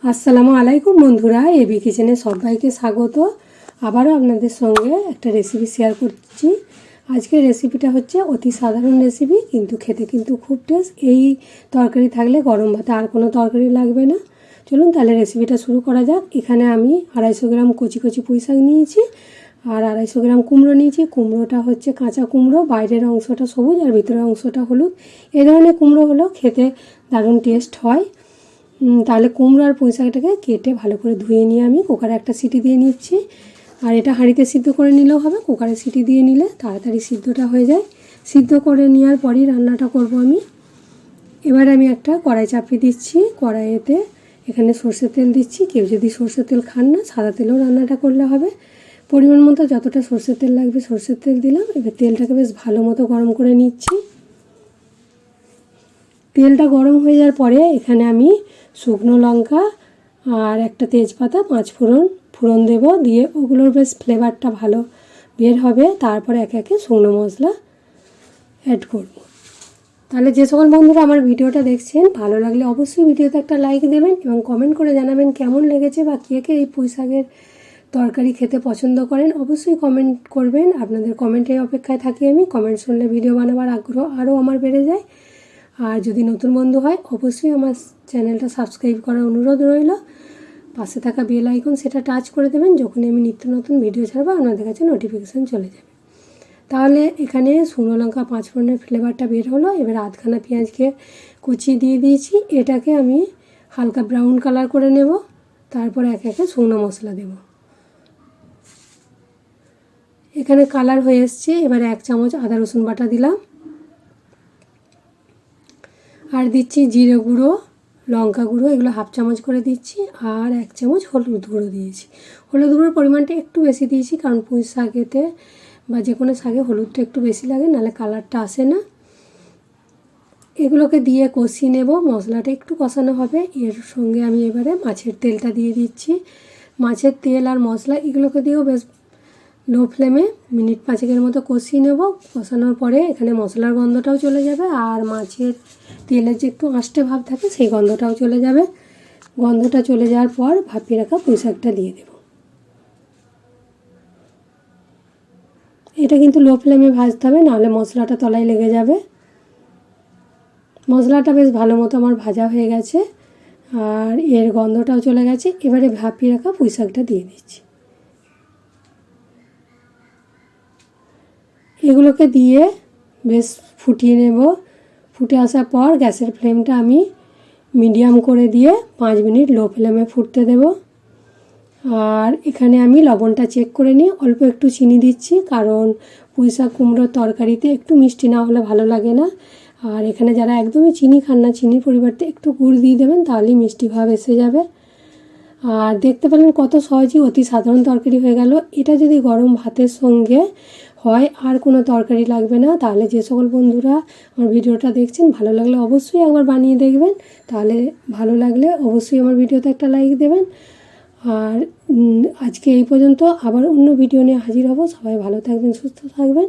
আসসালামু আলাইকুম বন্ধুরা, এবি কিচেনে সবাইকে স্বাগত। আবারও আপনাদের সঙ্গে একটা রেসিপি শেয়ার করছি। আজকের রেসিপিটা হচ্ছে অতি সাধারণ রেসিপি, কিন্তু খেতে কিন্তু খুব টেস্ট। এই তরকারি থাকলে গরম ভাতে আর কোনো তরকারি লাগবে না। চলুন তাহলে রেসিপিটা শুরু করা যাক। এখানে আমি 250 গ্রাম কচি কচি পুঁই শাক নিয়েছি আর 250 গ্রাম কুমড়ো নিয়েছি। কুমড়োটা হচ্ছে কাঁচা কুমড়ো, বাইরের অংশটা সবুজ আর ভিতরের অংশটা হলুদ। এই ধরনের কুমড়ো হলেও খেতে দারুণ টেস্ট হয়। তাহলে কুমড়ো আর পুঁই শাকটাকে কেটে ভালো করে ধুয়ে নিয়ে আমি কুকারে একটা সিটি দিয়ে নিচ্ছি। আর এটা হাঁড়িতে সিদ্ধ করে নিলেও হবে, কুকারে সিটি দিয়ে নিলে তাড়াতাড়ি সিদ্ধটা হয়ে যায়। সিদ্ধ করে নেওয়ার পরই রান্নাটা করব আমি। এবার আমি একটা কড়াই চাপিয়ে দিচ্ছি। কড়াইতে এখানে সরষের তেল দিচ্ছি। কেউ যদি সরষের তেল খান না, সাদা তেলেও রান্নাটা করলে হবে। পরিমাণ মতো যতটা সরষের তেল লাগবে সরষের তেল দিলাম। এবার তেলটাকে বেশ ভালো মতো গরম করে নিচ্ছি। তেলটা গরম হয়ে যাওয়ার পরে এখানে আমি শুকনো লঙ্কা আর একটা তেজপাতা, 5 ফোড়ন দেব। দিয়ে ওগুলোর বেশ ফ্লেভারটা ভালো বের হবে। তারপরে একে একে শুকনো মশলা অ্যাড করব। তাহলে যে সকল বন্ধুরা আমার ভিডিওটা দেখছেন, ভালো লাগলে অবশ্যই ভিডিওতে একটা লাইক দেবেন এবং কমেন্ট করে জানাবেন কেমন লেগেছে বা কে কে এই পুঁই শাকের তরকারি খেতে পছন্দ করেন। অবশ্যই কমেন্ট করবেন। আপনাদের কমেন্টের অপেক্ষায় থাকি আমি। কমেন্ট শুনলে ভিডিও বানাবার আগ্রহ আরও আমার বেড়ে যায়। আর যদি নতুন বন্ধু হয় অবশ্যই আমার চ্যানেলটা সাবস্ক্রাইব করার অনুরোধ রইল। পাশে থাকা বেল আইকন সেটা টাচ করে দেবেন। যখনই আমি নিত্য নতুন ভিডিও ছাড়বো আপনাদের কাছে নোটিফিকেশান চলে যাবে। তাহলে এখানে শুকনো লঙ্কা 5 ফোড়নের ফ্লেভারটা বের হলো। এবার আধখানা পেঁয়াজকে কুচি দিয়ে দিয়েছি। এটাকে আমি হালকা ব্রাউন কালার করে নেব। তারপর একে একে শুকনো মশলা দেব। এখানে কালার হয়ে এসছে। এবারে 1 চামচ আদা রসুন বাটা দিলাম। আর দিচ্ছি জিরে গুঁড়ো, লঙ্কা গুঁড়ো, এগুলো 1/2 চামচ করে দিচ্ছি। আর 1 চামচ হলুদ গুঁড়ো দিয়েছি। হলুদ গুঁড়োর পরিমাণটা একটু বেশি দিয়েছি, কারণ পুঁই শাকেতে বা যে কোনো শাকে হলুদটা একটু বেশি লাগে, নাহলে কালারটা আসে না। এগুলোকে দিয়ে কষিয়ে নেব। মশলাটা একটু কষানো হবে। এর সঙ্গে আমি এবারে মাছের তেলটা দিয়ে দিচ্ছি। মাছের তেল আর মশলা এগুলোকে দিয়েও বেশ লো ফ্লেমে মিনিট 5 মতো কষিয়ে নেব। কষানোর পরে এখানে মশলার গন্ধটাও চলে যাবে আর মাছের তেলের যে একটু আঁশটে ভাব থাকে সেই গন্ধটাও চলে যাবে। গন্ধটা চলে যাওয়ার পর ভাপিয়ে রাখা পুঁই শাকটা দিয়ে দেব। এটা কিন্তু লো ফ্লেমে ভাজতে হবে, নাহলে মশলাটা তলায় লেগে যাবে। মশলাটা বেশ ভালো মতো আমার ভাজা হয়ে গেছে আর এর গন্ধটাও চলে গেছে। এবারে ভাপিয়ে রাখা পুঁই শাকটা দিয়ে দিচ্ছি। এগুলোকে দিয়ে বেশ ফুটিয়ে নেব। ফুটে আসার পর গ্যাসের ফ্লেমটা আমি মিডিয়াম করে দিয়ে 5 মিনিট লো ফ্লেমে ফুটতে দেব। আর এখানে আমি লবণটা চেক করে নিয়ে অল্প একটু চিনি দিচ্ছি, কারণ পুঁই শাক কুমড়োর তরকারিতে একটু মিষ্টি না হলে ভালো লাগে না। আর এখানে যারা একদমই চিনি খান না, চিনির পরিবর্তে একটু গুড় দিয়ে দেবেন, তাহলেই মিষ্টি ভাব এসে যাবে। আর দেখতে পেলেন কত সহজেই অতি সাধারণ তরকারি হয়ে গেল। এটা যদি গরম ভাতের সঙ্গে হয় আর কোনো তরকারি লাগবে না। তাহলে যে সকল বন্ধুরা আমার ভিডিওটা দেখছেন, ভালো লাগলে অবশ্যই একবার বানিয়ে দেখবেন। তাহলে ভালো লাগলে অবশ্যই আমার ভিডিওতে একটা লাইক দেবেন। আর আজকে এই পর্যন্ত। আবার অন্য ভিডিও নিয়ে হাজির হব। সবাই ভালো থাকবেন, সুস্থ থাকবেন।